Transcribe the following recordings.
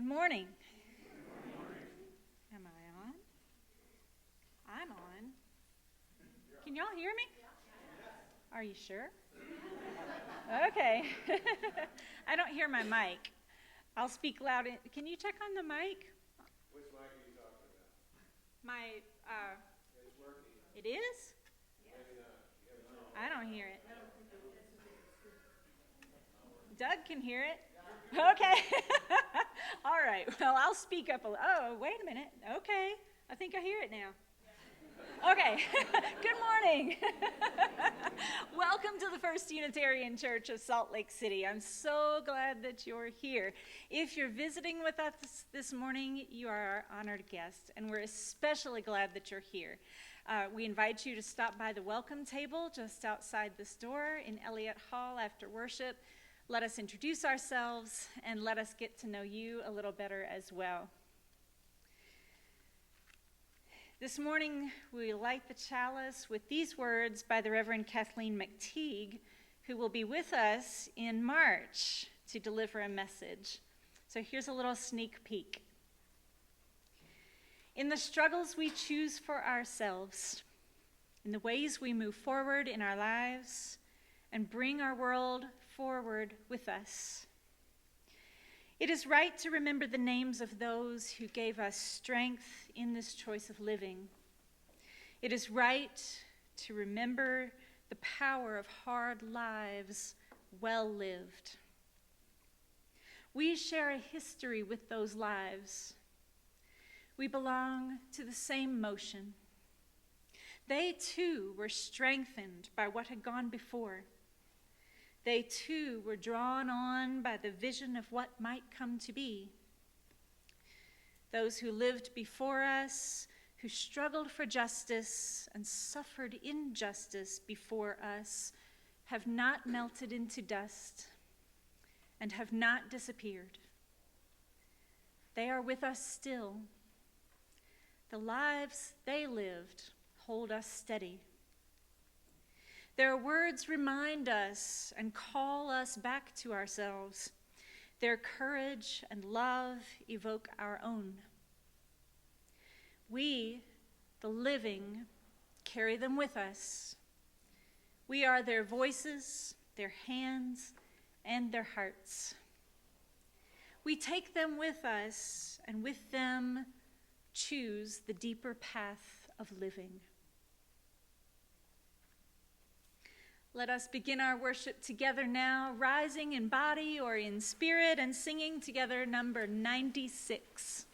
Good morning. Am I on? I'm on. Can y'all hear me? Are you sure? Okay. I don't hear my mic. I'll speak loud. Can you check on the mic? Which mic are you talking about? My, It's working. it is? Maybe not. I don't hear it. Doug can hear it. Okay. All right. Well, I'll speak up a little. Oh, wait a minute. Okay. I think I hear it now. Okay. Good morning. Welcome to the First Unitarian Church of Salt Lake City. I'm so glad that you're here. If you're visiting with us this morning, you are our honored guest, and we're especially glad that you're here. We invite you to stop by the welcome table just outside this door in Elliott Hall after worship. Let us introduce ourselves and let us get to know you a little better as well. This morning, we light the chalice with these words by the Reverend Kathleen McTeague, who will be with us in March to deliver a message. So here's a little sneak peek. In the struggles we choose for ourselves, in the ways we move forward in our lives and bring our world forward with us, it is right to remember the names of those who gave us strength in this choice of living. It is right to remember the power of hard lives well lived. We share a history with those lives. We belong to the same motion. They too were strengthened by what had gone before. They too were drawn on by the vision of what might come to be. Those who lived before us, who struggled for justice and suffered injustice before us, have not melted into dust and have not disappeared. They are with us still. The lives they lived hold us steady. Their words remind us and call us back to ourselves. Their courage and love evoke our own. We, the living, carry them with us. We are their voices, their hands, and their hearts. We take them with us, and with them choose the deeper path of living. Let us begin our worship together now, rising in body or in spirit and singing together number 96.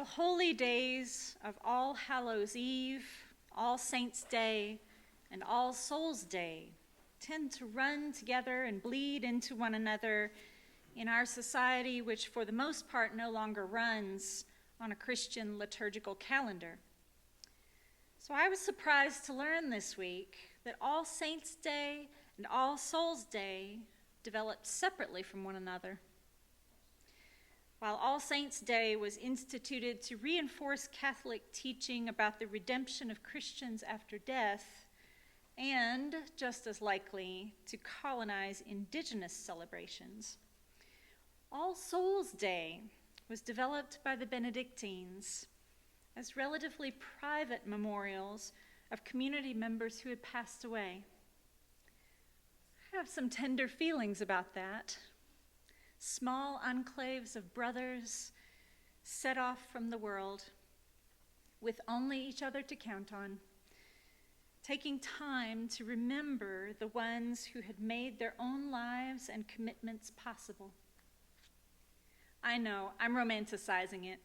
The holy days of All Hallows Eve, All Saints' Day, and All Souls' Day tend to run together and bleed into one another in our society, which for the most part no longer runs on a Christian liturgical calendar. So I was surprised to learn this week that All Saints' Day and All Souls' Day developed separately from one another. While All Saints' Day was instituted to reinforce Catholic teaching about the redemption of Christians after death, and, just as likely, to colonize indigenous celebrations, All Souls' Day was developed by the Benedictines as relatively private memorials of community members who had passed away. I have some tender feelings about that. Small enclaves of brothers set off from the world with only each other to count on, taking time to remember the ones who had made their own lives and commitments possible. I know, I'm romanticizing it,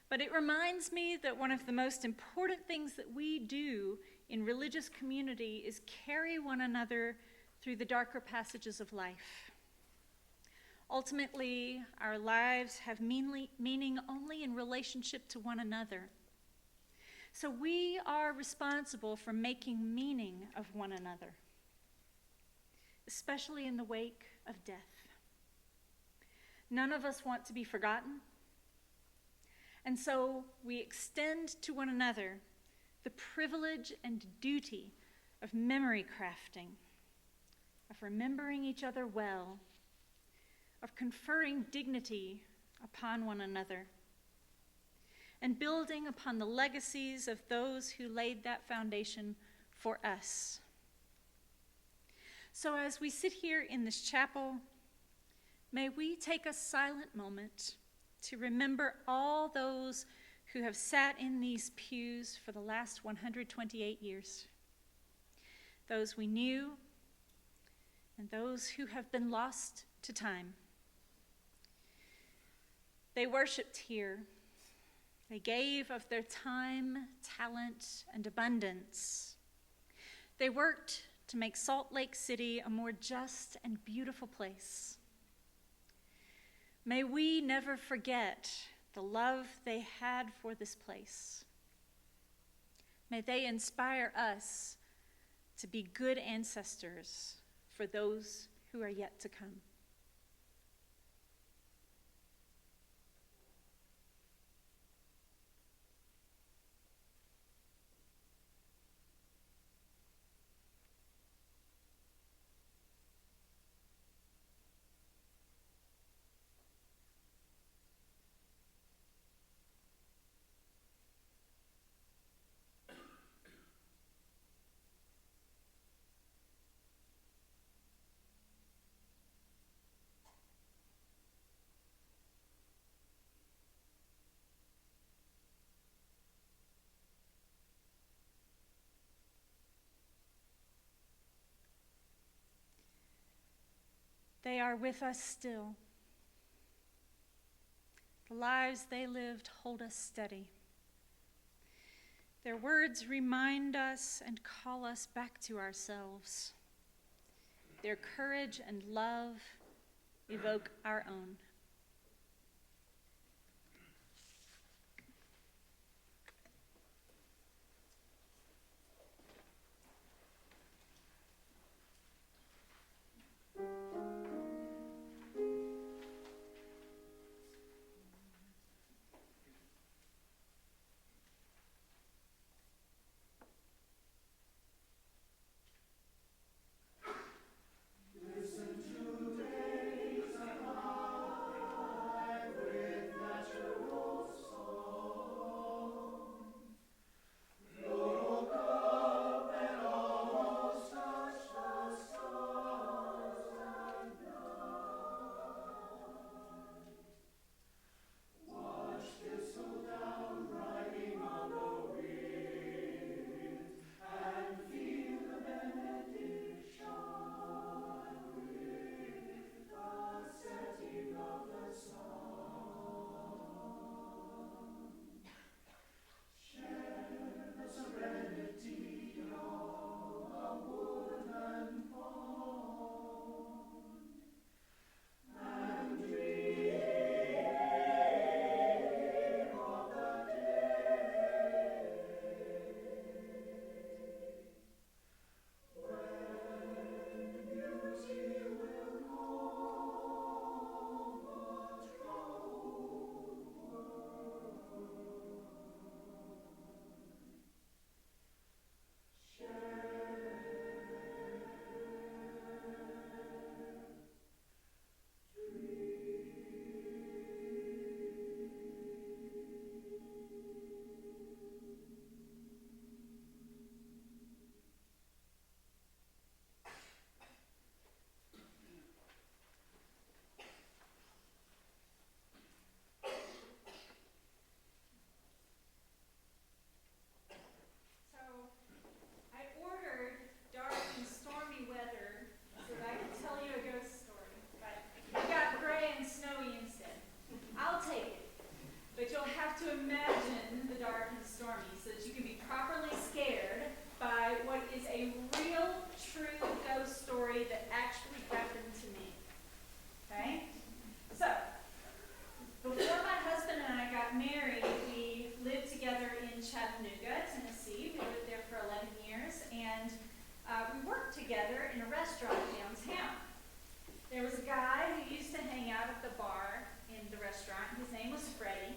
but it reminds me that one of the most important things that we do in religious community is carry one another through the darker passages of life. Ultimately, our lives have meaning only in relationship to one another. So we are responsible for making meaning of one another, especially in the wake of death. None of us want to be forgotten, and so we extend to one another the privilege and duty of memory crafting, of remembering each other well, of conferring dignity upon one another, and building upon the legacies of those who laid that foundation for us. So as we sit here in this chapel, may we take a silent moment to remember all those who have sat in these pews for the last 128 years, those we knew and those who have been lost to time. They worshiped here. They gave of their time, talent, and abundance. They worked to make Salt Lake City a more just and beautiful place. May we never forget the love they had for this place. May they inspire us to be good ancestors for those who are yet to come. They are with us still. The lives they lived hold us steady. Their words remind us and call us back to ourselves. Their courage and love evoke our own. Listen to days of we worked together in a restaurant downtown. There was a guy who used to hang out at the bar in the restaurant. His name was Freddie,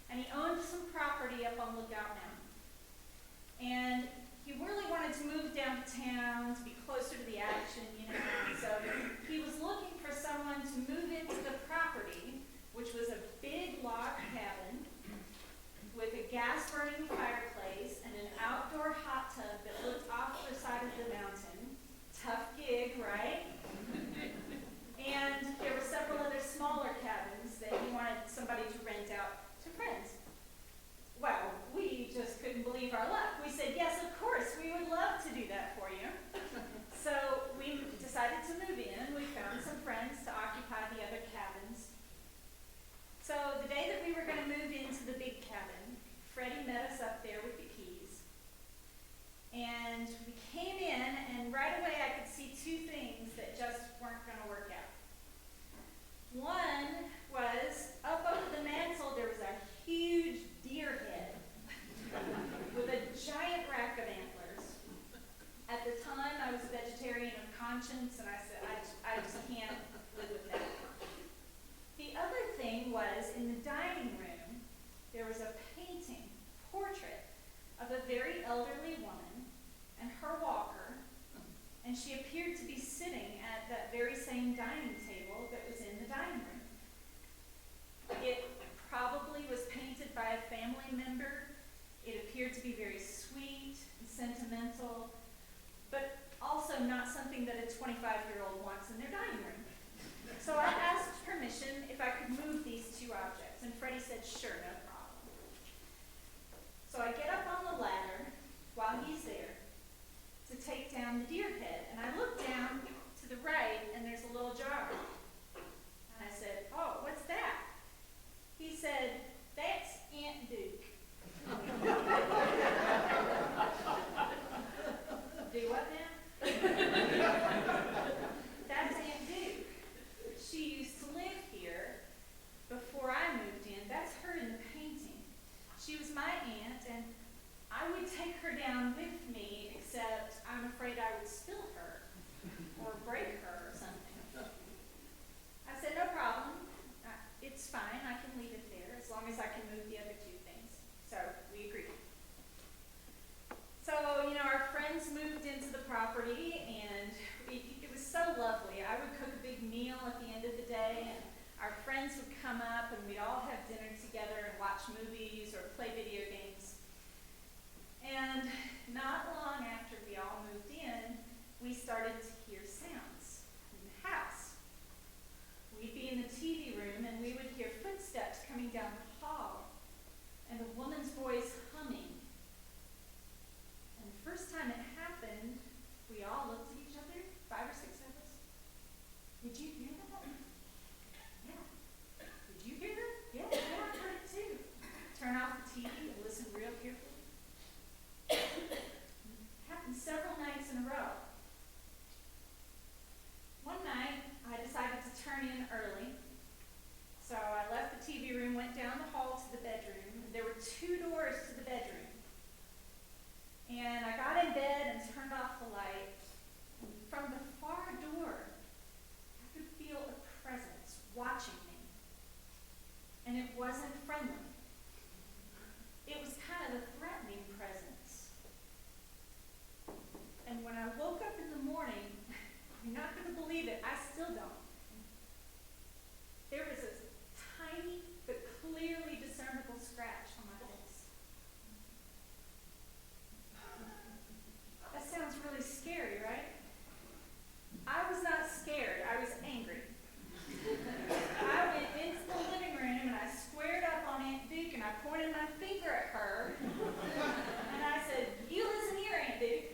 and he owned some property up on Lookout Mountain. And he really wanted to move downtown to be closer to the action, so he was looking for someone to move into the property, which was a big log cabin with a gas-burning fireplace and an outdoor hot tub that looked off the side of the mountain. Tough gig, right? And there were several other smaller cabins that he wanted somebody to rent out to friends. Well, we just couldn't believe our luck. We said, yes, of course, we would love to do that for you. So we decided to move in. We found some friends to occupy the other cabins. So the day that we were going to move into the big cabin, Freddie met us up there with the keys. And we came in, and right away I could see two things that just weren't going to work out. One was, up over the mantle, there was a huge deer head with a giant rack of antlers. At the time, I was a vegetarian of conscience, and I said, I just can't live with that. The other thing was, in the dining room, there was a portrait of a very elderly woman and her walker, and she appeared to be sitting at that very same dining table that was in the dining room. It probably was painted by a family member. It appeared to be very sweet and sentimental, but also not something that a 25-year-old wants in their dining room. So I asked permission if I could move these two objects, and Freddie said, sure, no problem. So I get up on the ladder while he's there to take down the deer head, and I look down to the right, and there's a little jar. And I said, oh, what's that? He said, that's Aunt Duke. Do what now? That's Aunt Duke. She used to live here before I moved in. That's her in the painting. She was my aunt, and I would take her down with me, except I'm afraid I would spill her or break her or something. I said, no problem. It's fine. I can leave it there as long as I can move the other two things. So we agreed. So, our friends moved into the property, and it was so lovely. I would cook a big meal at the end of the day, and our friends would come up, and we'd all have dinner together and watch movies or play video games. And not long after we all moved in, we started to hear sounds in the house. We'd be in the TV room, and we would hear footsteps coming down the hall, and a woman's voice humming. And the first time it happened, we all looked at each other, 5 or 6 of us. Did you hear that? Yeah. Did you hear that? Yeah, I heard it too. Turn off the TV and listen real carefully. Happened several nights in a row. One night, I decided to turn in early. So I left the TV room, went down the hall to the bedroom. There were 2 doors to the bedroom. And I got in bed and turned off the light. And from the far door, I could feel a presence watching me. And it wasn't friendly. It was kind of a threatening presence. And when I woke up in the morning, you're not going to believe it, I still don't. There was a tiny but clearly discernible scratch on my face. That sounds really scary, right? I was not scared, I was angry. I went into the living room and I squared up on Aunt Duke and I pointed my finger at her. And I said, you listen here, Aunt Duke.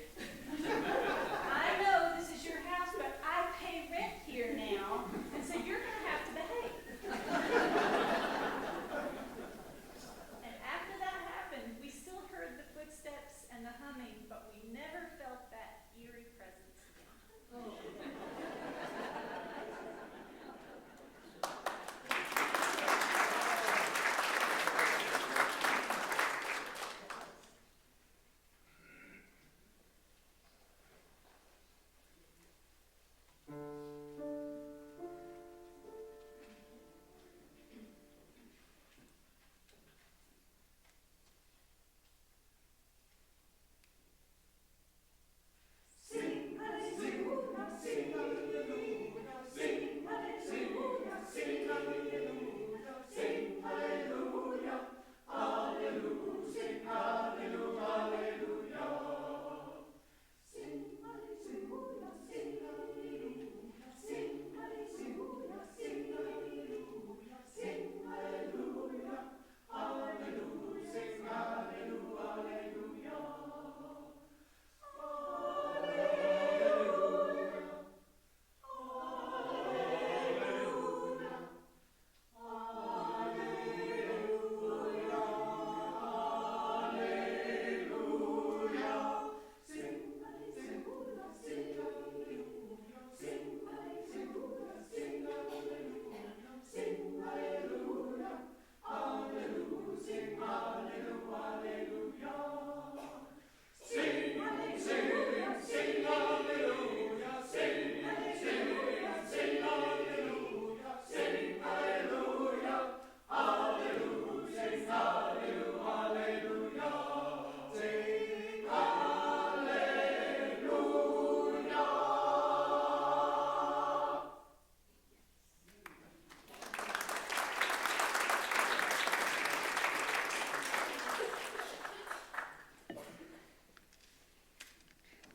I know this is your house, but I pay rent here now, and so you're going to have to behave. And after that happened, we still heard the footsteps and the humming, but we never felt that eerie presence again.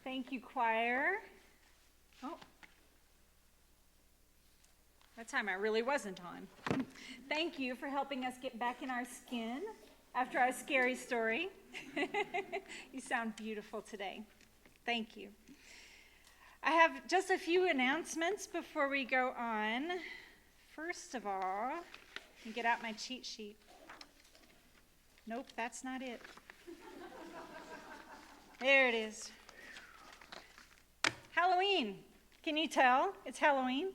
Thank you, choir. Oh, that time I really wasn't on. Thank you for helping us get back in our skin after our scary story. You sound beautiful today. Thank you. I have just a few announcements before we go on. First of all, let me get out my cheat sheet. Nope, that's not it. There it is. Halloween. Can you tell? It's Halloween.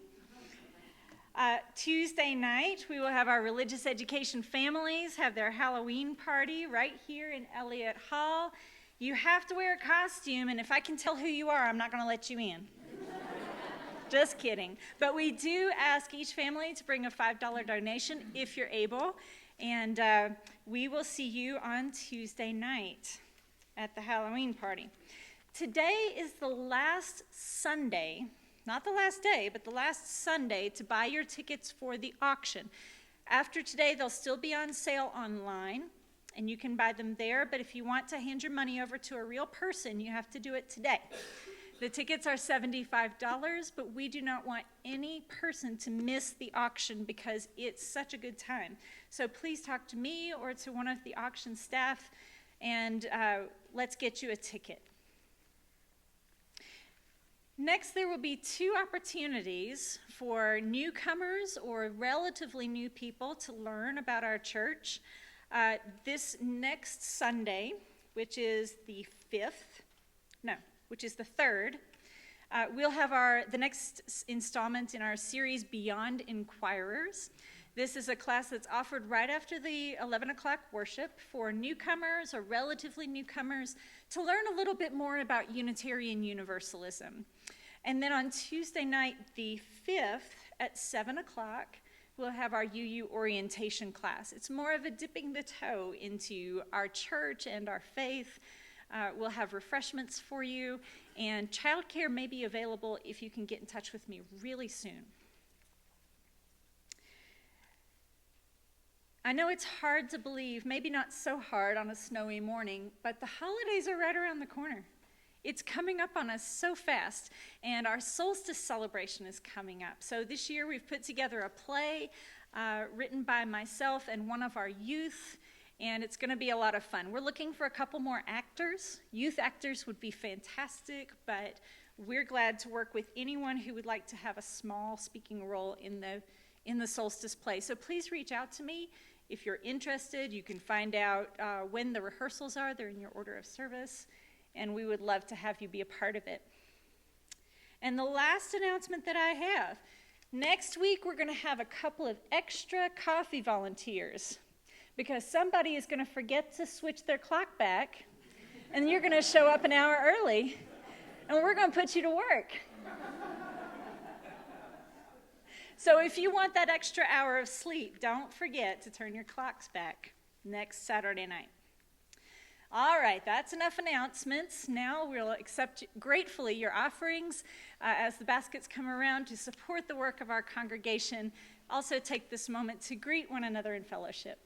Tuesday night, we will have our religious education families have their Halloween party right here in Elliott Hall. You have to wear a costume, and if I can tell who you are, I'm not going to let you in. Just kidding. But we do ask each family to bring a $5 donation if you're able, and we will see you on Tuesday night at the Halloween party. Today is the last Sunday, not the last day, but the last Sunday to buy your tickets for the auction. After today, they'll still be on sale online, and you can buy them there, but if you want to hand your money over to a real person, you have to do it today. The tickets are $75, but we do not want any person to miss the auction because it's such a good time. So please talk to me or to one of the auction staff, and let's get you a ticket. Next, there will be 2 opportunities for newcomers or relatively new people to learn about our church. This next Sunday, which is the 3rd, we'll have the next installment in our series, Beyond Inquirers. This is a class that's offered right after the 11 o'clock worship for newcomers or relatively newcomers to learn a little bit more about Unitarian Universalism. And then on Tuesday night, the 5th at 7 o'clock, we'll have our UU orientation class. It's more of a dipping the toe into our church and our faith. We'll have refreshments for you, and childcare may be available if you can get in touch with me really soon. I know it's hard to believe, maybe not so hard on a snowy morning, but the holidays are right around the corner. It's coming up on us so fast, and our solstice celebration is coming up. So this year we've put together a play written by myself and one of our youth, and it's going to be a lot of fun. We're looking for a couple more actors. Youth actors would be fantastic, but we're glad to work with anyone who would like to have a small speaking role in the solstice play. So please reach out to me if you're interested. You can find out when the rehearsals are. They're in your order of service, and we would love to have you be a part of it. And the last announcement that I have, next week we're going to have a couple of extra coffee volunteers because somebody is going to forget to switch their clock back, and you're going to show up an hour early, and we're going to put you to work. So if you want that extra hour of sleep, don't forget to turn your clocks back next Saturday night. All right, that's enough announcements. Now we'll accept gratefully your offerings as the baskets come around to support the work of our congregation. Also take this moment to greet one another in fellowship.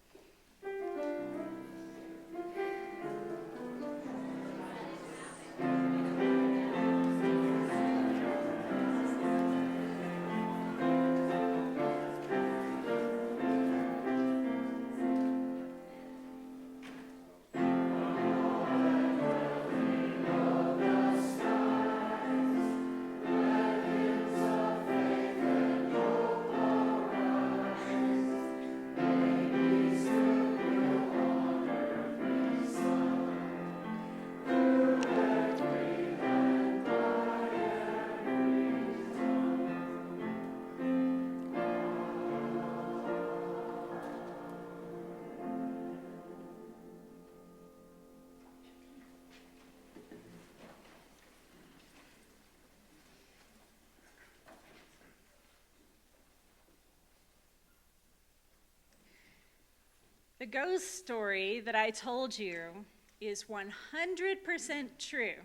The ghost story that I told you is 100% true.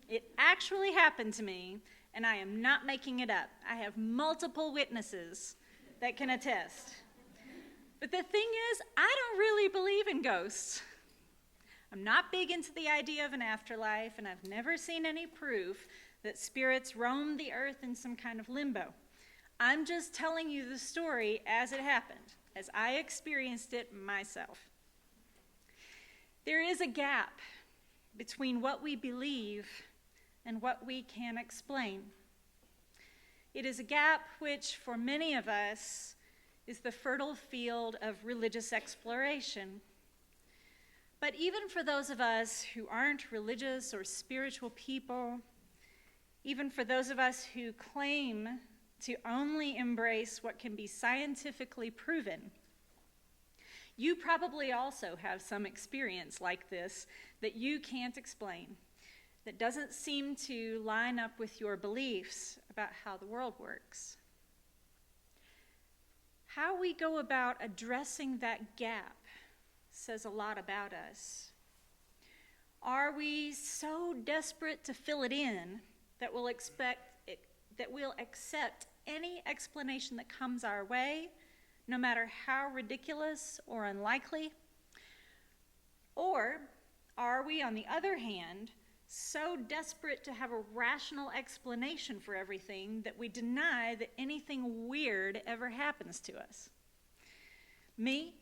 It actually happened to me, and I am not making it up. I have multiple witnesses that can attest. But the thing is, I don't really believe in ghosts. I'm not big into the idea of an afterlife, and I've never seen any proof that spirits roam the earth in some kind of limbo. I'm just telling you the story as it happened, as I experienced it myself. There is a gap between what we believe and what we can explain. It is a gap which, for many of us, is the fertile field of religious exploration. But even for those of us who aren't religious or spiritual people, even for those of us who claim to only embrace what can be scientifically proven, you probably also have some experience like this that you can't explain, that doesn't seem to line up with your beliefs about how the world works. How we go about addressing that gap says a lot about us. Are we so desperate to fill it in that we'll accept any explanation that comes our way, no matter how ridiculous or unlikely? Or are we, on the other hand, so desperate to have a rational explanation for everything that we deny that anything weird ever happens to us? Me,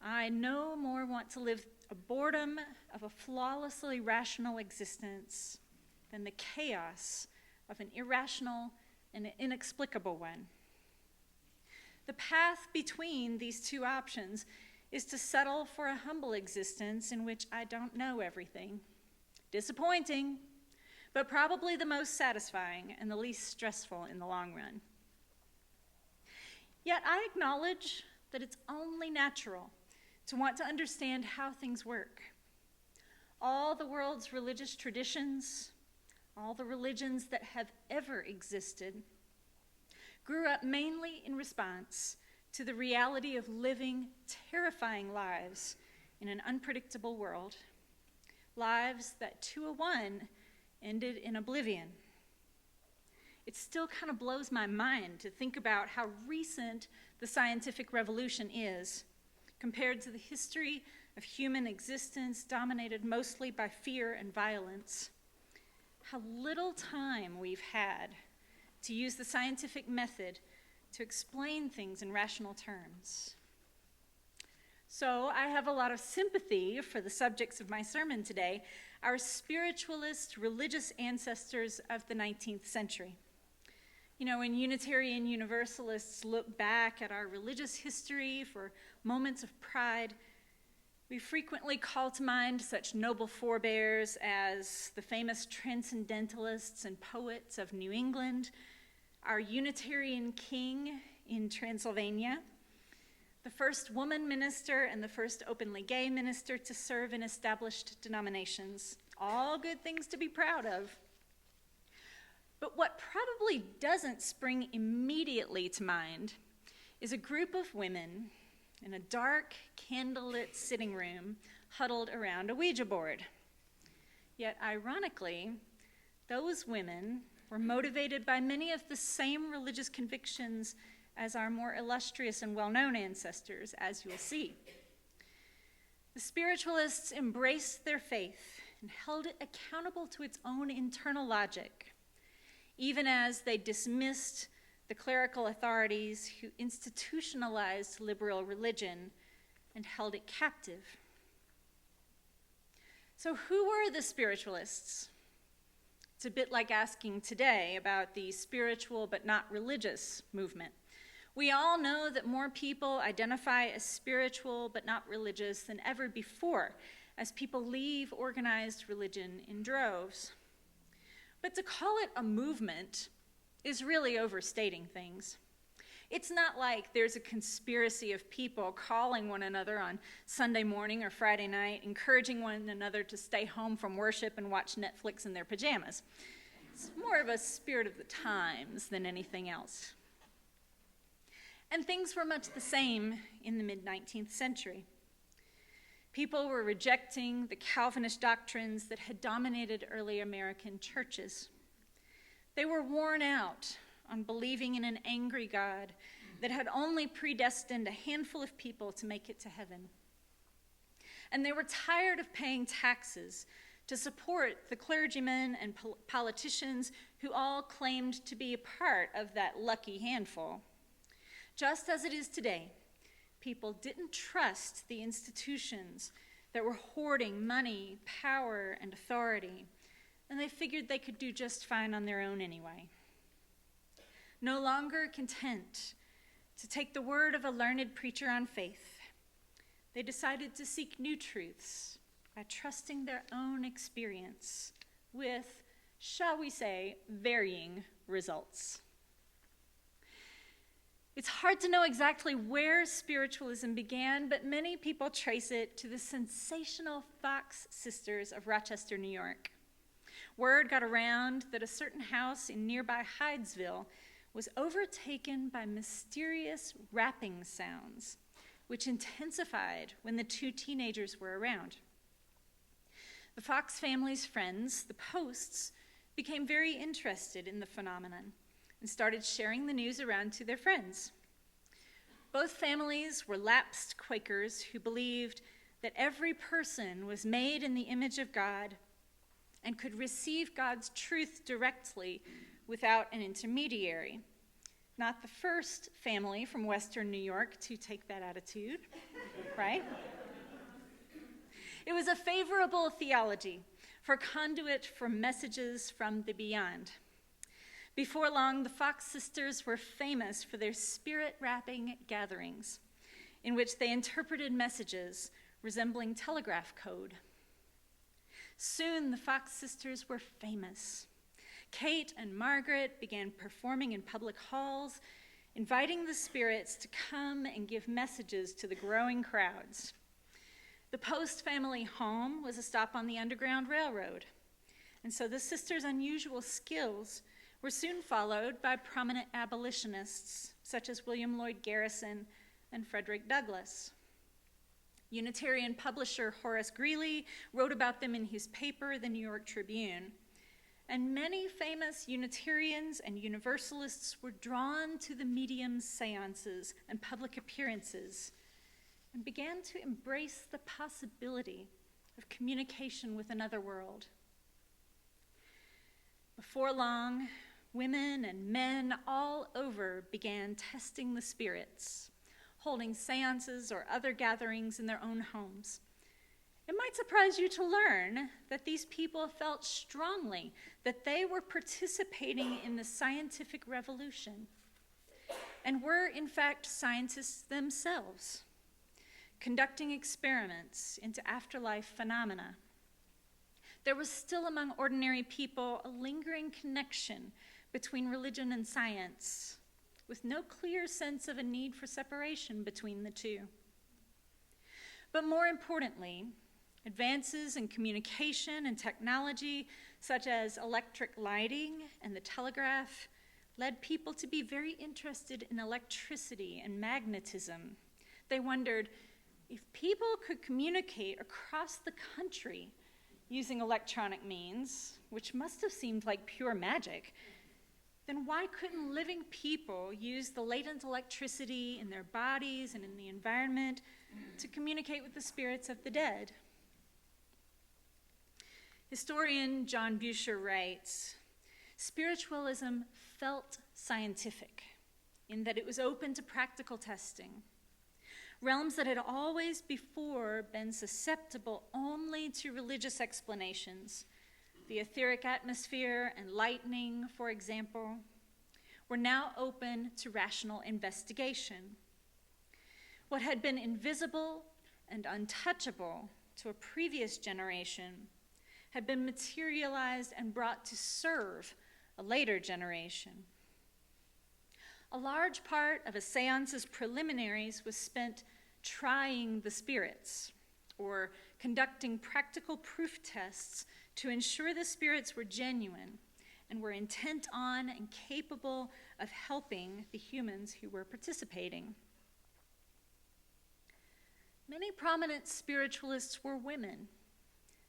I no more want to live a boredom of a flawlessly rational existence than the chaos of an irrational and an inexplicable one. The path between these two options is to settle for a humble existence in which I don't know everything. Disappointing, but probably the most satisfying and the least stressful in the long run. Yet I acknowledge that it's only natural to want to understand how things work. All the world's religious traditions, all the religions that have ever existed, grew up mainly in response to the reality of living terrifying lives in an unpredictable world. Lives that, to a one, ended in oblivion. It still kind of blows my mind to think about how recent the scientific revolution is compared to the history of human existence dominated mostly by fear and violence. How little time we've had to use the scientific method to explain things in rational terms. So I have a lot of sympathy for the subjects of my sermon today, our spiritualist religious ancestors of the 19th century. You know, when Unitarian Universalists look back at our religious history for moments of pride, we frequently call to mind such noble forebears as the famous transcendentalists and poets of New England, our Unitarian king in Transylvania, the first woman minister and the first openly gay minister to serve in established denominations. All good things to be proud of. But what probably doesn't spring immediately to mind is a group of women in a dark, candlelit sitting room huddled around a Ouija board. Yet, ironically, those women were motivated by many of the same religious convictions as our more illustrious and well-known ancestors, as you'll see. The spiritualists embraced their faith and held it accountable to its own internal logic, even as they dismissed the clerical authorities who institutionalized liberal religion and held it captive. So who were the spiritualists? It's a bit like asking today about the spiritual but not religious movement. We all know that more people identify as spiritual but not religious than ever before, as people leave organized religion in droves. But to call it a movement is really overstating things. It's not like there's a conspiracy of people calling one another on Sunday morning or Friday night, encouraging one another to stay home from worship and watch Netflix in their pajamas. It's more of a spirit of the times than anything else. And things were much the same in the mid-19th century. People were rejecting the Calvinist doctrines that had dominated early American churches. They were worn out on believing in an angry God that had only predestined a handful of people to make it to heaven. And they were tired of paying taxes to support the clergymen and politicians who all claimed to be a part of that lucky handful. Just as it is today, people didn't trust the institutions that were hoarding money, power, and authority, and they figured they could do just fine on their own anyway. No longer content to take the word of a learned preacher on faith, they decided to seek new truths by trusting their own experience with, shall we say, varying results. It's hard to know exactly where spiritualism began, but many people trace it to the sensational Fox sisters of Rochester, New York. Word got around that a certain house in nearby Hydesville was overtaken by mysterious rapping sounds, which intensified when the two teenagers were around. The Fox family's friends, the Posts, became very interested in the phenomenon and started sharing the news around to their friends. Both families were lapsed Quakers who believed that every person was made in the image of God and could receive God's truth directly without an intermediary. Not the first family from Western New York to take that attitude, right? It was a favorable theology for conduit for messages from the beyond. Before long, the Fox sisters were famous for their spirit-rapping gatherings, in which they interpreted messages resembling telegraph code. Soon, the Fox sisters were famous. Kate and Margaret began performing in public halls, inviting the spirits to come and give messages to the growing crowds. The Post family home was a stop on the Underground Railroad, and so the sisters' unusual skills were soon followed by prominent abolitionists such as William Lloyd Garrison and Frederick Douglass. Unitarian publisher Horace Greeley wrote about them in his paper, the New York Tribune, and many famous Unitarians and Universalists were drawn to the medium's seances and public appearances and began to embrace the possibility of communication with another world. Before long, women and men all over began testing the spirits, holding seances or other gatherings in their own homes. It might surprise you to learn that these people felt strongly that they were participating in the scientific revolution and were, in fact, scientists themselves, conducting experiments into afterlife phenomena. There was still among ordinary people a lingering connection between religion and science, with no clear sense of a need for separation between the two. But more importantly, advances in communication and technology, such as electric lighting and the telegraph, led people to be very interested in electricity and magnetism. They wondered, if people could communicate across the country using electronic means, which must have seemed like pure magic, then why couldn't living people use the latent electricity in their bodies and in the environment to communicate with the spirits of the dead? Historian John Buescher writes, "Spiritualism felt scientific in that it was open to practical testing. Realms that had always before been susceptible only to religious explanations, the etheric atmosphere and lightning, for example, were now open to rational investigation. What had been invisible and untouchable to a previous generation had been materialized and brought to serve a later generation. A large part of a seance's preliminaries was spent trying the spirits, or conducting practical proof tests to ensure the spirits were genuine and were intent on and capable of helping the humans who were participating. Many prominent spiritualists were women,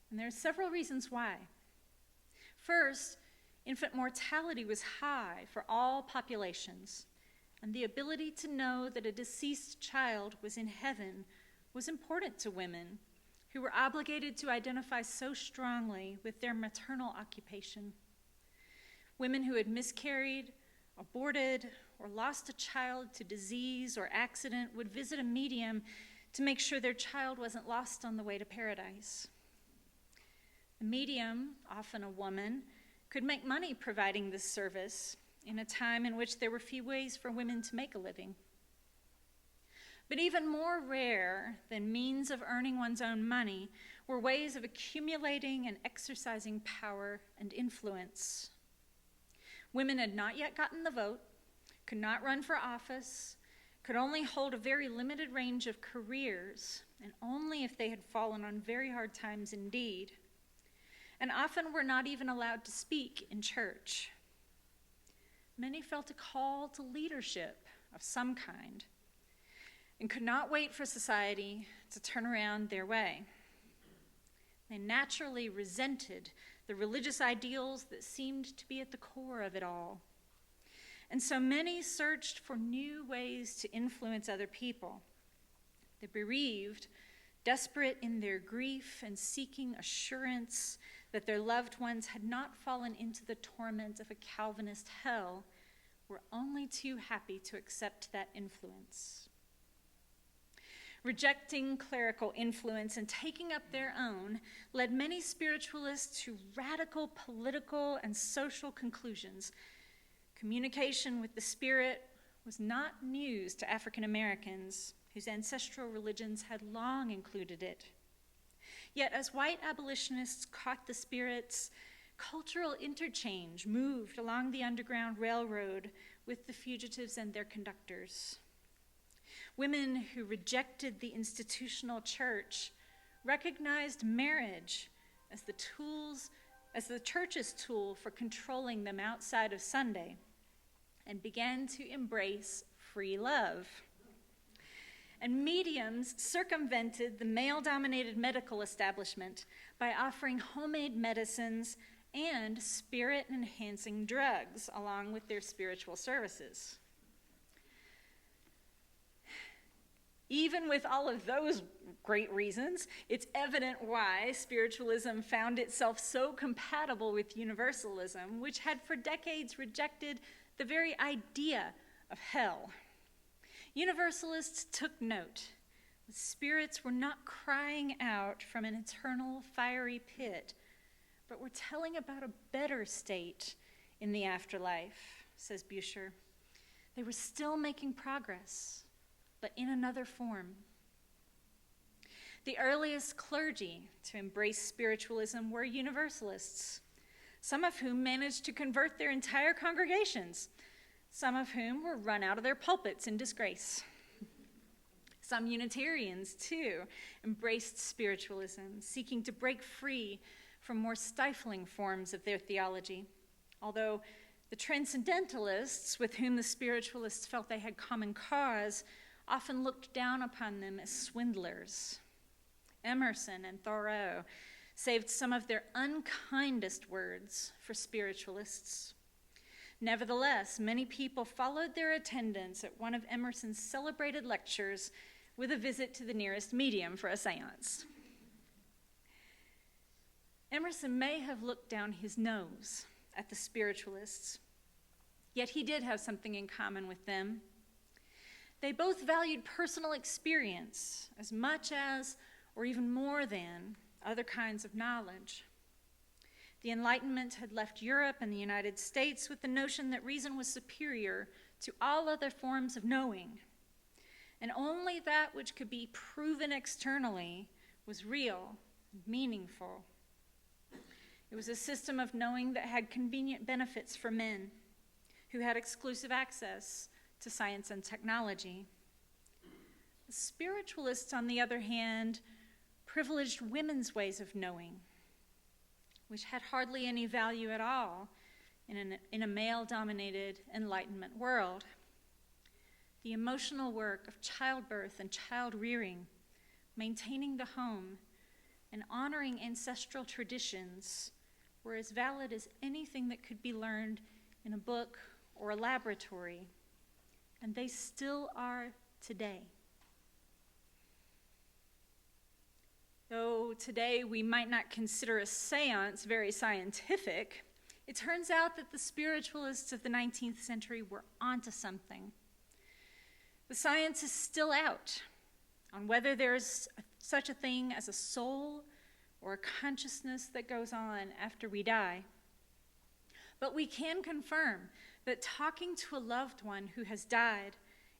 and there are several reasons why. First, infant mortality was high for all populations, and the ability to know that a deceased child was in heaven was important to women, who were obligated to identify so strongly with their maternal occupation. Women who had miscarried, aborted, or lost a child to disease or accident would visit a medium to make sure their child wasn't lost on the way to paradise. The medium, often a woman, could make money providing this service in a time in which there were few ways for women to make a living. But even more rare than means of earning one's own money were ways of accumulating and exercising power and influence. Women had not yet gotten the vote, could not run for office, could only hold a very limited range of careers, and only if they had fallen on very hard times indeed, and often were not even allowed to speak in church. Many felt a call to leadership of some kind and could not wait for society to turn around their way. They naturally resented the religious ideals that seemed to be at the core of it all. And so many searched for new ways to influence other people. The bereaved, desperate in their grief and seeking assurance that their loved ones had not fallen into the torment of a Calvinist hell, were only too happy to accept that influence. Rejecting clerical influence and taking up their own led many spiritualists to radical political and social conclusions. Communication with the Spirit was not news to African Americans, whose ancestral religions had long included it. Yet as white abolitionists caught the Spirit's, cultural interchange moved along the Underground Railroad with the fugitives and their conductors. Women who rejected the institutional church recognized marriage as the church's tool for controlling them outside of Sunday, and began to embrace free love. And mediums circumvented the male-dominated medical establishment by offering homemade medicines and spirit-enhancing drugs along with their spiritual services. Even with all of those great reasons, it's evident why spiritualism found itself so compatible with universalism, which had for decades rejected the very idea of hell. Universalists took note. The spirits were not crying out from an eternal fiery pit, but were telling about a better state in the afterlife, says Buescher. They were still making progress, but in another form. The earliest clergy to embrace spiritualism were Universalists, some of whom managed to convert their entire congregations, some of whom were run out of their pulpits in disgrace. Some Unitarians, too, embraced spiritualism, seeking to break free from more stifling forms of their theology, although the transcendentalists with whom the spiritualists felt they had common cause often looked down upon them as swindlers. Emerson and Thoreau saved some of their unkindest words for spiritualists. Nevertheless, many people followed their attendance at one of Emerson's celebrated lectures with a visit to the nearest medium for a seance. Emerson may have looked down his nose at the spiritualists, yet he did have something in common with them. They both valued personal experience as much as, or even more than, other kinds of knowledge. The Enlightenment had left Europe and the United States with the notion that reason was superior to all other forms of knowing, and only that which could be proven externally was real and meaningful. It was a system of knowing that had convenient benefits for men who had exclusive access to science and technology. The spiritualists, on the other hand, privileged women's ways of knowing, which had hardly any value at all in a male-dominated Enlightenment world. The emotional work of childbirth and child-rearing, maintaining the home, and honoring ancestral traditions were as valid as anything that could be learned in a book or a laboratory, and they still are today. Though today we might not consider a seance very scientific, it turns out that the spiritualists of the 19th century were onto something. The science is still out on whether there's such a thing as a soul or a consciousness that goes on after we die. But we can confirm that talking to a loved one who has died,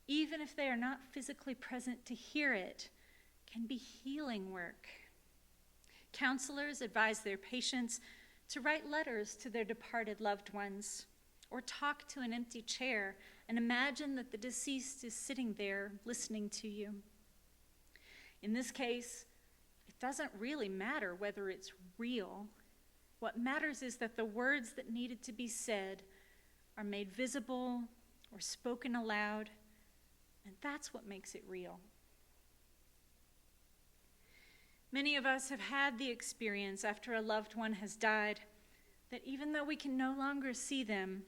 even if they are not physically present to hear it, can be healing work. Counselors advise their patients to write letters to their departed loved ones, or talk to an empty chair and imagine that the deceased is sitting there listening to you. In this case, it doesn't really matter whether it's real. What matters is that the words that needed to be said are made visible or spoken aloud, and that's what makes it real. Many of us have had the experience after a loved one has died that even though we can no longer see them,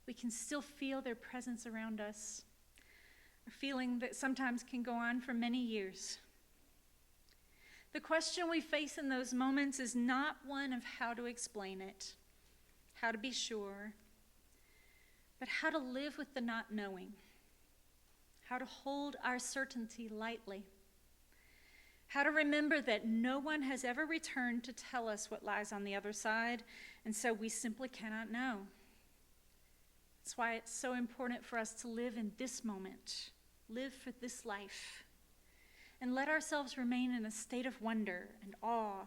we can still feel their presence around us, a feeling that sometimes can go on for many years. The question we face in those moments is not one of how to explain it, how to be sure, but how to live with the not knowing, how to hold our certainty lightly, how to remember that no one has ever returned to tell us what lies on the other side, and so we simply cannot know. That's why it's so important for us to live in this moment, live for this life, and let ourselves remain in a state of wonder and awe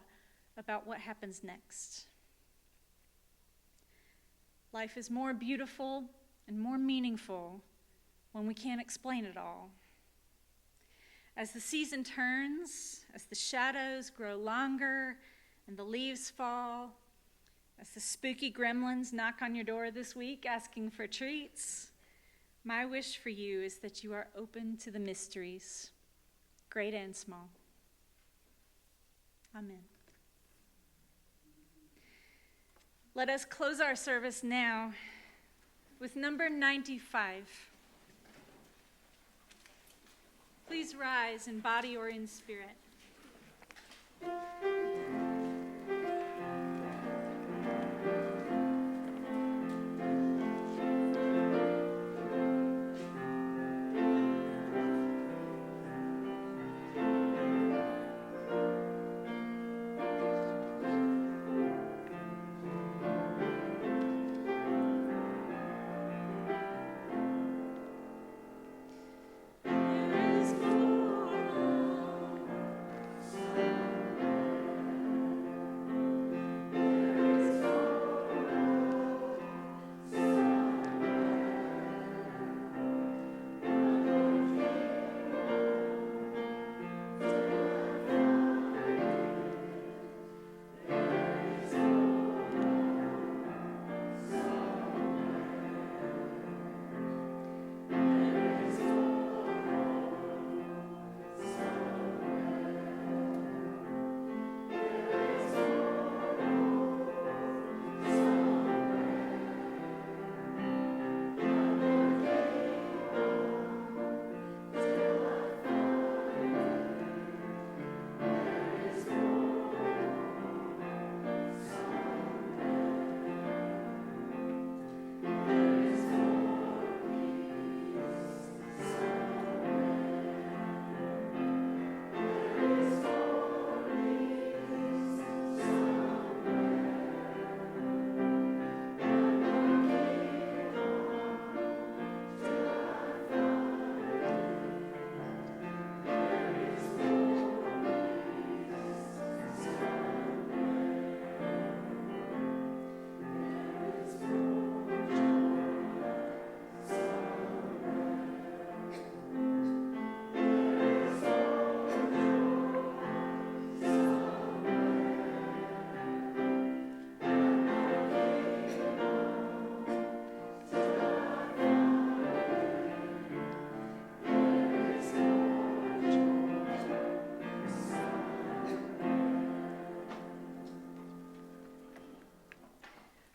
about what happens next. Life is more beautiful and more meaningful when we can't explain it all. As the season turns, as the shadows grow longer and the leaves fall, as the spooky gremlins knock on your door this week asking for treats, my wish for you is that you are open to the mysteries, great and small. Amen. Let us close our service now with number 95. Please rise in body or in spirit.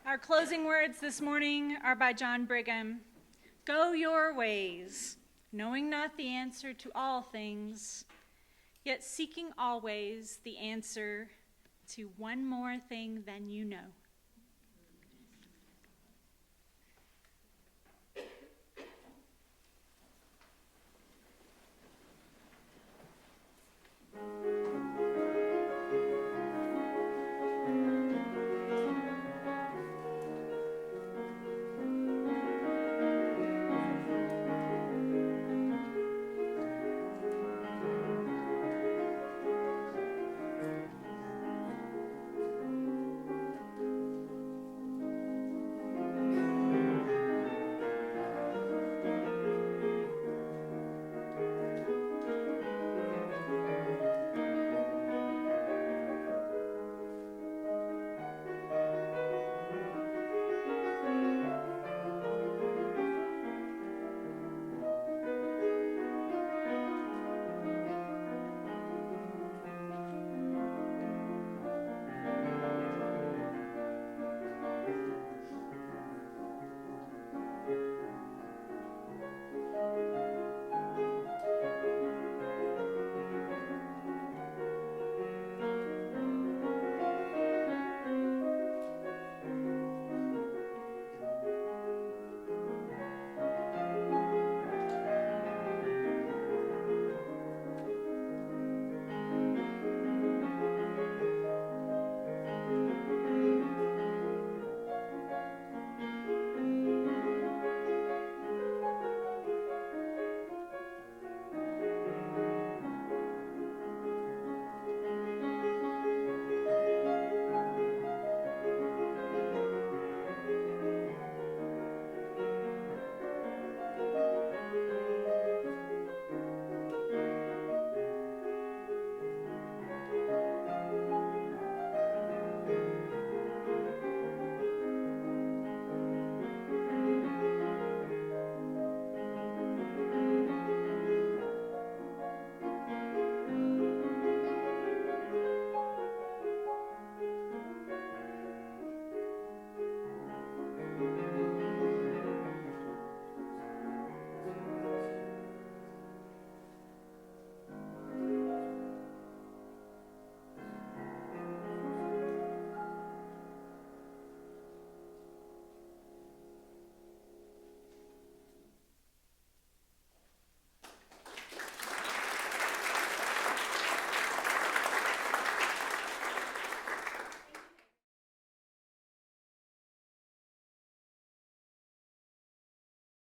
Our closing words this morning are by John Brigham. Go your ways, knowing not the answer to all things, yet seeking always the answer to one more thing than you know.